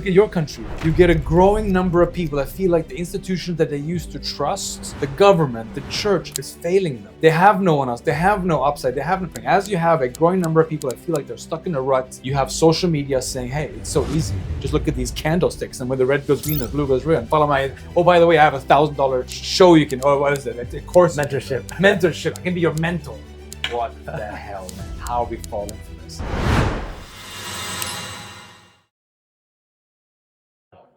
Look at your country. You get a growing number of people that feel like the institutions that they used to trust, the government, the church, is failing them. They have no one else. They have no upside. They have nothing. As you have a growing number of people that feel like they're stuck in a rut, you have social media saying, hey, it's so easy. Just look at these candlesticks, and when the red goes green, the blue goes red. And follow my, oh, by the way, I have $1,000 show you can, oh, what is it? A course. Mentorship. Mentorship. I can be your mentor. What the hell, man? How are we falling for this?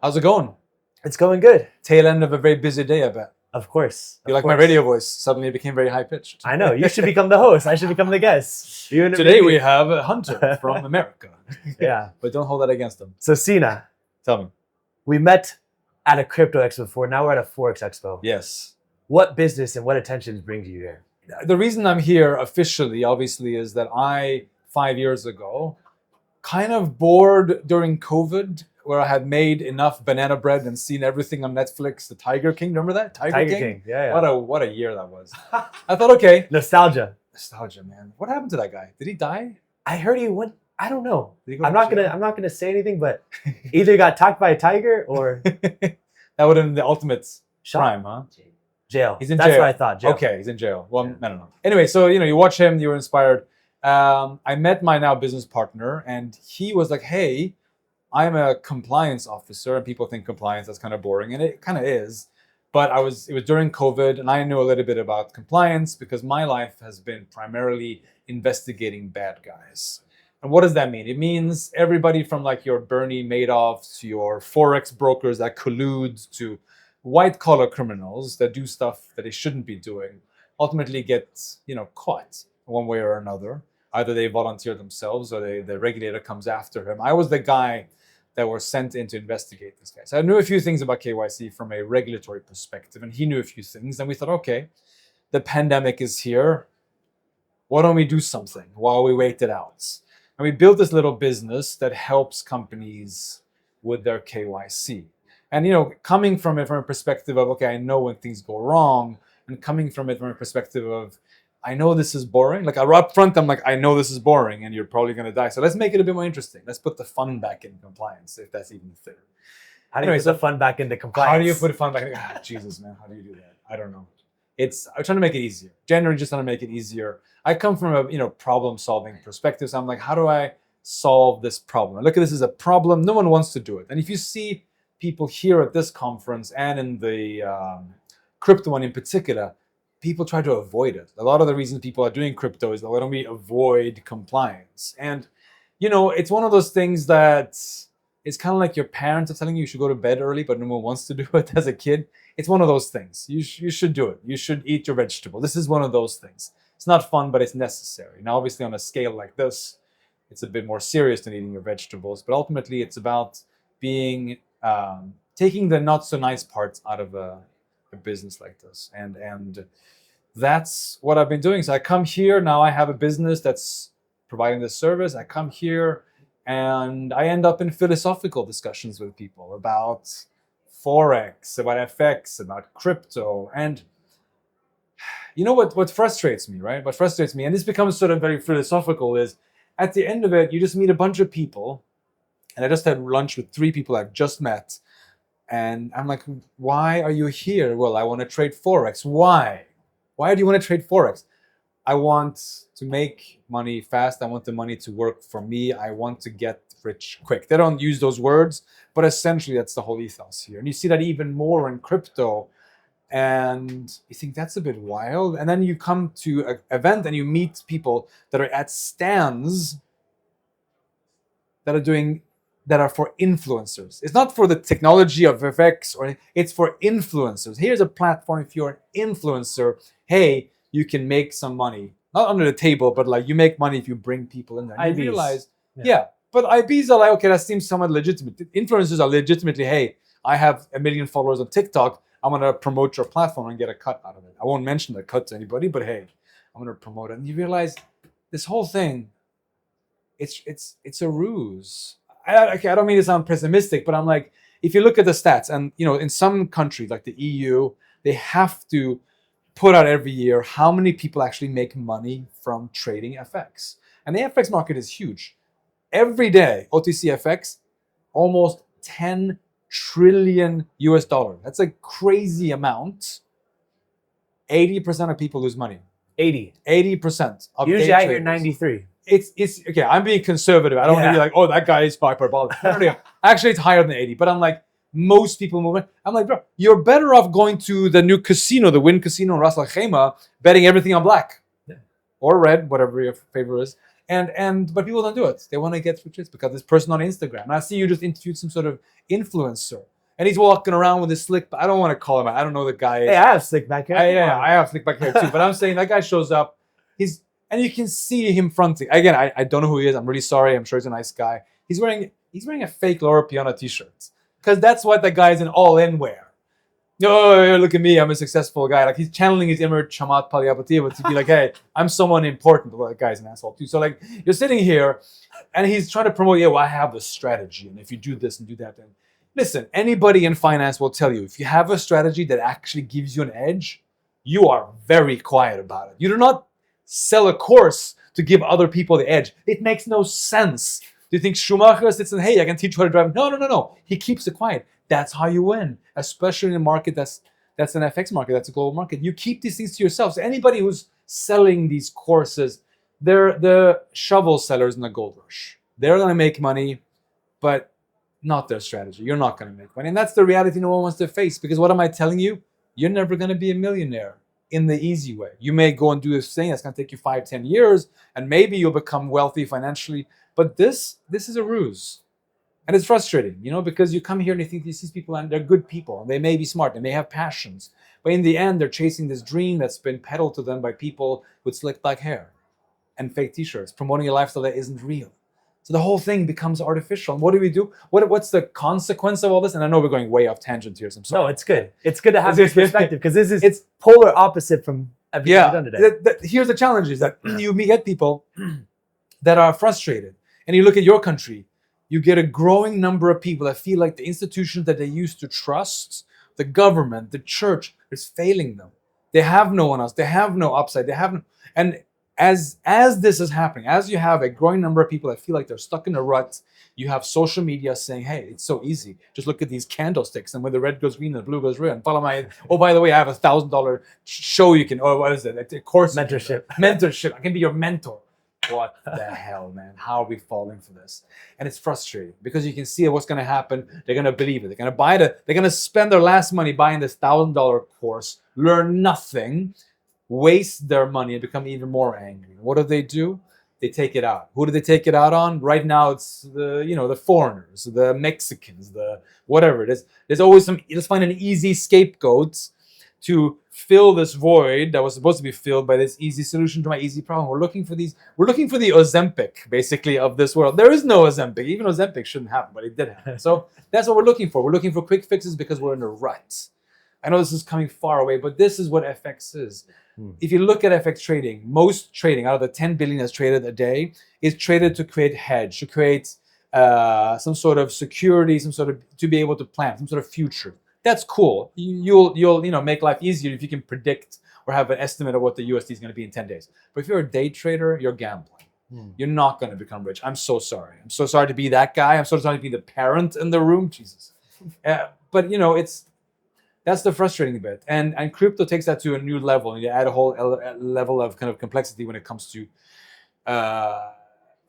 How's it going? It's going good. Tail end of a very busy day, I bet. Of course. You like my radio voice? Suddenly it became very high-pitched. I know. You should become the host. I should become the guest. Today we have a Hunter from America. Yeah. But don't hold that against him. So Sina, Tell me. we met at a crypto expo before. Now we're at a Forex expo. Yes. What business and what attentions brings you here? The reason I'm here officially, obviously, is that I, 5 years ago, kind of bored during COVID, where I had made enough banana bread and seen everything on Netflix. The Tiger King, remember that? Tiger King? Yeah. What a year that was. I thought, okay. Nostalgia, man. What happened to that guy? Did he die? I heard he went. I don't know. Did he go I'm to jail? not gonna say anything, but either he got attacked by a tiger or That would have been the ultimate shot. crime, huh? Jail. He's in That's jail. what I thought. Jail. Okay, he's in jail. Well, Yeah. I don't know. Anyway, so you watch him, you were inspired. I met my now business partner, and he was like, "Hey, I'm a compliance officer," and people think compliance that's kind of boring, and it kind of is. But it was during COVID, and I knew a little bit about compliance because my life has been primarily investigating bad guys. And what does that mean? It means everybody from like your Bernie Madoffs to your Forex brokers that collude to white collar criminals that do stuff that they shouldn't be doing, ultimately get caught one way or another. Either they volunteer themselves or the regulator comes after him. I was the guy that were sent in to investigate this guy. So I knew a few things about KYC from a regulatory perspective, and he knew a few things. And we thought, okay, the pandemic is here. Why don't we do something while we wait it out? And we built this little business that helps companies with their KYC. And coming from it from a perspective of, okay, I know when things go wrong, and coming from it from a perspective of, I know this is boring. Like up front, I'm like, I know this is boring and you're probably going to die. So let's make it a bit more interesting. Let's put the fun back in compliance, if that's even a thing. How do you put the fun back into compliance? How do you put fun back in? Jesus, man. How do you do that? I don't know. I'm trying to make it easier. Generally just trying to make it easier. I come from a problem solving perspective. So I'm like, how do I solve this problem? I look at this as a problem. No one wants to do it. And if you see people here at this conference and in the crypto one in particular, people try to avoid it. A lot of the reasons people are doing crypto is that why don't we avoid compliance? And, it's one of those things that it's kind of like your parents are telling you should go to bed early, but no one wants to do it as a kid. It's one of those things. You should do it. You should eat your vegetable. This is one of those things. It's not fun, but it's necessary. Now, obviously, on a scale like this, it's a bit more serious than eating your vegetables, but ultimately it's about being, taking the not so nice parts out of a business like this. And that's what I've been doing. So I come here, now I have a business that's providing this service. I come here and I end up in philosophical discussions with people about Forex, about FX, about crypto. And you know what frustrates me, right? What frustrates me, and this becomes sort of very philosophical, is at the end of it, you just meet a bunch of people. And I just had lunch with 3 people I've just met. And I'm like, why are you here? Well, I want to trade Forex. Why? Why do you want to trade Forex? I want to make money fast. I want the money to work for me. I want to get rich quick. They don't use those words, but essentially that's the whole ethos here. And you see that even more in crypto. And you think that's a bit wild. And then you come to an event and you meet people that are at stands that are for influencers. It's not for the technology of FX, or it's for influencers. Here's a platform. If you're an influencer, hey, you can make some money. Not under the table, but like you make money if you bring people in there. And you realize, but IBs are like, okay, that seems somewhat legitimate. Influencers are legitimately, hey, I have 1 million followers on TikTok. I'm going to promote your platform and get a cut out of it. I won't mention the cut to anybody, but hey, I'm going to promote it. And you realize this whole thing, it's a ruse. I don't mean to sound pessimistic, but I'm like, if you look at the stats, and in some countries like the EU, they have to put out every year how many people actually make money from trading FX. And the FX market is huge. Every day, OTC FX, almost 10 trillion US dollar. That's a crazy amount. 80% of people lose money. 80% of Usually day I hear traders. 93. It's okay. I'm being conservative. I don't want to be like, oh, that guy is hyperbolic. No. Actually, it's higher than 80. But I'm like, most people move it. I'm like, bro, you're better off going to the new casino, the Wynn Casino in Ras Al Khaimah, betting everything on black or red, whatever your favorite is. But people don't do it. They want to get rich because this person on Instagram. And I see you just interviewed some sort of influencer, and he's walking around with his slick. I don't want to call him out. I don't know the guy. Hey, I have slick back hair. I have slick back hair too. But I'm saying that guy shows up. And you can see him fronting. Again, I don't know who he is. I'm really sorry. I'm sure he's a nice guy. He's wearing a fake Laura Piana t-shirt because that's what the guy's in all-in wear. Oh, look at me. I'm a successful guy. Like he's channeling his inner Chamat Palyapativa to be like, hey, I'm someone important. Well, that guy's an asshole too. So like you're sitting here and he's trying to promote, well, I have the strategy. And if you do this and do that, then listen, anybody in finance will tell you, if you have a strategy that actually gives you an edge, you are very quiet about it. You do not sell a course to give other people the edge. It makes no sense. Do you think Schumacher sits and, hey, I can teach you how to drive? No. He keeps it quiet. That's how you win, especially in a market that's an FX market, that's a global market. You keep these things to yourself. So anybody who's selling these courses, they're the shovel sellers in the gold rush. They're going to make money, but not their strategy. You're not going to make money. And that's the reality no one wants to face, because what am I telling you? You're never going to be a millionaire in the easy way. You may go and do this thing that's going to take you 5-10 years, and maybe you'll become wealthy financially. But this is a ruse. And it's frustrating, because you come here and you think these people, and they're good people, and they may be smart, and they have passions. But in the end, they're chasing this dream that's been peddled to them by people with slick black hair and fake t-shirts, promoting a lifestyle that isn't real. So the whole thing becomes artificial. And what do we do? What's the consequence of all this? And I know we're going way off tangent here, so I'm sorry. No, it's good. It's good to have this perspective, because it's polar opposite from everything we've done today. Here's the challenge is that you get people that are frustrated. And you look at your country, you get a growing number of people that feel like the institutions that they used to trust, the government, the church, is failing them. They have no one else. They have no upside. And as this is happening, as you have a growing number of people that feel like they're stuck in a rut, you have social media saying, hey, it's so easy. Just look at these candlesticks, and when the red goes green and the blue goes red, and follow my, oh, by the way, I have $1,000 show you can, or what is it? A course. Mentorship. I can be your mentor. What the hell, man? How are we falling for this? And it's frustrating because you can see what's going to happen. They're going to believe it. They're going to buy it. They're going to spend their last money buying this $1,000 course, learn nothing, waste their money, and become even more angry. What do? They take it out. Who do they take it out on? Right now, it's the foreigners, the Mexicans, the whatever it is. There's always let's find an easy scapegoat to fill this void that was supposed to be filled by this easy solution to my easy problem. We're looking for the Ozempic, basically, of this world. There is no Ozempic. Even Ozempic shouldn't happen, but it did happen. So that's what we're looking for. We're looking for quick fixes because we're in a rut. I know this is coming far away, but this is what FX is. If you look at FX trading, most trading out of the 10 billion that's traded a day is traded to create hedge, to create some sort of security, to be able to plan, some sort of future. That's cool. You'll make life easier if you can predict or have an estimate of what the USD is going to be in 10 days. But if you're a day trader, you're gambling. You're not going to become rich. I'm so sorry. I'm so sorry to be that guy. I'm so sorry to be the parent in the room. Jesus. But that's the frustrating bit. And crypto takes that to a new level. And you add a whole level of kind of complexity when it comes to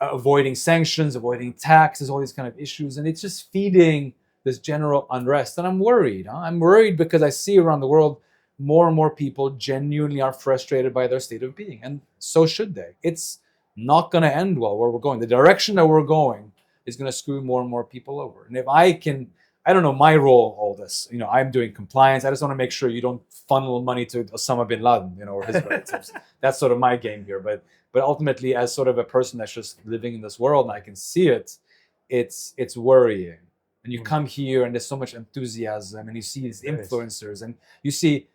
avoiding sanctions, avoiding taxes, all these kind of issues. And it's just feeding this general unrest. And I'm worried. I'm worried because I see around the world more and more people genuinely are frustrated by their state of being. And so should they. It's not going to end well where we're going. The direction that we're going is going to screw more and more people over. And if I don't know my role in all this. I'm doing compliance. I just want to make sure you don't funnel money to Osama bin Laden, or his relatives. That's sort of my game here. But ultimately, as sort of a person that's just living in this world and I can see it, it's worrying. And you come here and there's so much enthusiasm, and you see these influencers, and you see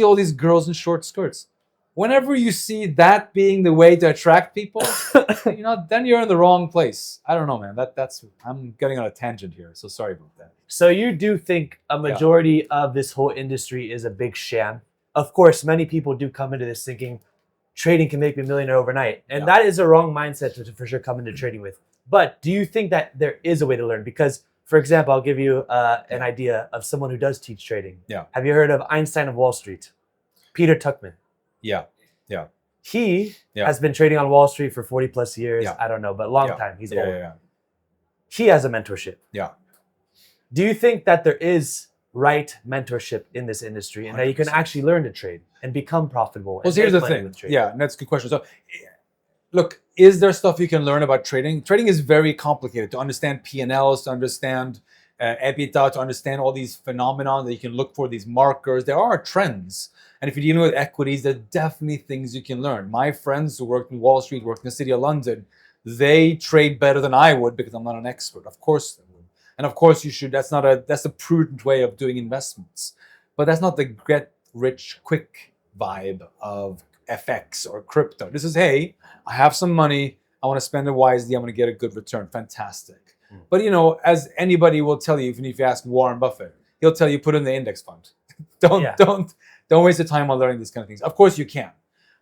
all these girls in short skirts. Whenever you see that being the way to attract people, then you're in the wrong place. I don't know, man. I'm getting on a tangent here, so sorry about that. So you do think a majority of this whole industry is a big sham? Of course, many people do come into this thinking trading can make me a millionaire overnight, and that is a wrong mindset to for sure come into trading with. But do you think that there is a way to learn? Because For example, I'll give you an idea of someone who does teach trading. Yeah. Have you heard of Einstein of Wall Street? Peter Tuchman. Yeah. He Yeah. has been trading on Wall Street for 40 plus years. Yeah. I don't know, but long Yeah. time. He's Yeah. old. Yeah. He has a mentorship. Yeah. Do you think that there is right mentorship in this industry and that you can 100%. actually learn to trade and become profitable? Well, so here's the thing. Yeah, and that's a good question. So, look, is there stuff you can learn about trading? Trading is very complicated to understand P&Ls, to understand EBITDA, to understand all these phenomena that you can look for, these markers. There are trends. And if you're dealing with equities, there are definitely things you can learn. My friends who worked in Wall Street, worked in the city of London, they trade better than I would because I'm not an expert. Of course they would. And of course you should. That's a prudent way of doing investments. But that's not the get rich quick vibe of FX or crypto. This is, hey, I have some money. I want to spend it wisely. I'm going to get a good return. Fantastic. But as anybody will tell you, even if you ask Warren Buffett, he'll tell you put in the index fund. Don't waste your time on learning these kind of things. Of course you can,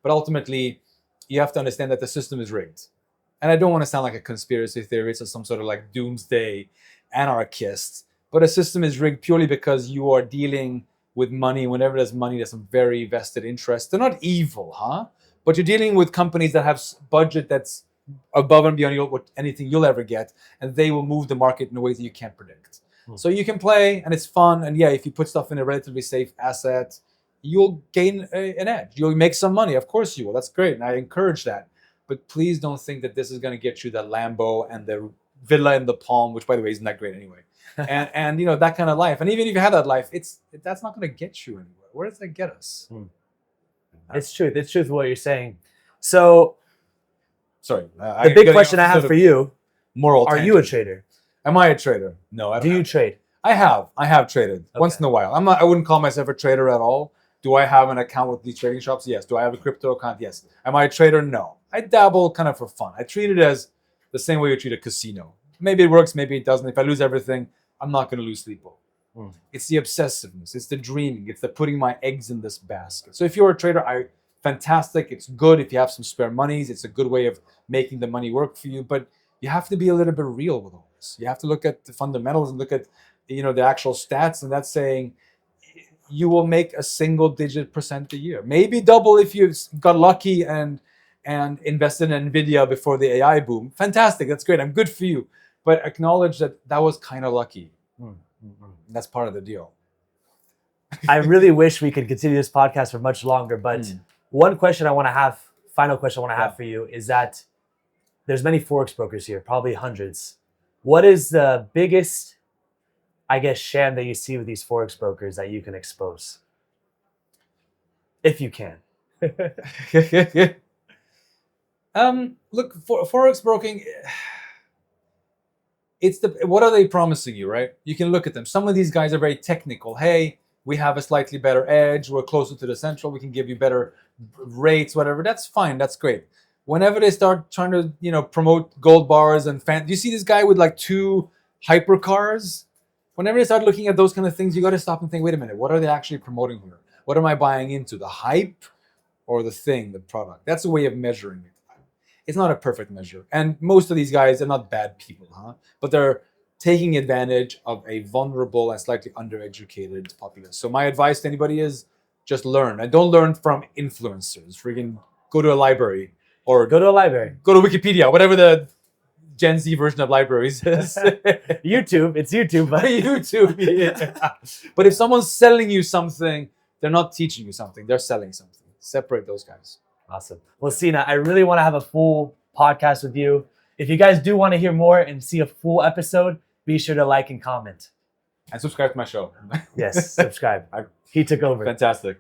but ultimately you have to understand that the system is rigged. And I don't want to sound like a conspiracy theorist or some sort of like doomsday anarchist, but a system is rigged purely because you are dealing with money. Whenever there's money, there's some very vested interest. They're not evil, huh? But you're dealing with companies that have budget that's above and beyond what anything you'll ever get, and they will move the market in ways that you can't predict. So you can play, and it's fun. And yeah, if you put stuff in a relatively safe asset, you'll gain an edge. You'll make some money. Of course you will. That's great, and I encourage that. But please don't think that this is going to get you the Lambo and the villa in the Palm, which by the way isn't that great anyway. and that kind of life. And even if you have that life, that's not going to get you anywhere. Where does that get us? It's truth. It's truth what you're saying. So, sorry. The big question I have for you: moral. Are you a trader? Am I a trader? No, I don't. Do you trade? I have traded once in a while. I wouldn't call myself a trader at all. Do I have an account with these trading shops? Yes. Do I have a crypto account? Yes. Am I a trader? No. I dabble kind of for fun. I treat it as the same way you treat a casino. Maybe it works, maybe it doesn't. If I lose everything, I'm not going to lose sleep over. It's the obsessiveness. It's the dreaming. It's the putting my eggs in this basket. So if you're a trader, fantastic. It's good if you have some spare monies. It's a good way of making the money work for you. But you have to be a little bit real with all this. You have to look at the fundamentals and look at the actual stats, and that's saying you will make a single-digit % a year, maybe double if you got lucky and invested in Nvidia before the AI boom. Fantastic, that's great. I'm good for you, but acknowledge that was kind of lucky. That's part of the deal. I really wish we could continue this podcast for much longer, but one question I want to have, final question I want to have for you is that there's many Forex brokers here, probably hundreds. What is the biggest, I guess, sham that you see with these Forex brokers that you can expose? If you can. Look, for Forex broking, what are they promising you, right? You can look at them. Some of these guys are very technical. Hey, we have a slightly better edge. We're closer to the central. We can give you better rates, whatever. That's fine. That's great. Whenever they start trying to, promote gold bars and do you see this guy with like 2 hypercars? Whenever they start looking at those kind of things, you got to stop and think, wait a minute, what are they actually promoting here? What am I buying into? The hype or the thing, the product? That's a way of measuring it. It's not a perfect measure. And most of these guys are not bad people, huh? But they're taking advantage of a vulnerable and slightly undereducated populace. So my advice to anybody is just learn. And don't learn from influencers. Freaking go to a library. Or go to a library. Go to Wikipedia, whatever the Gen Z version of libraries is. YouTube. It's YouTube. YouTube. Yeah. But if someone's selling you something, they're not teaching you something. They're selling something. Separate those guys. Awesome. Well, Sina, I really want to have a full podcast with you. If you guys do want to hear more and see a full episode, be sure to like and comment. And subscribe to my show. Yes, subscribe. He took over. Fantastic.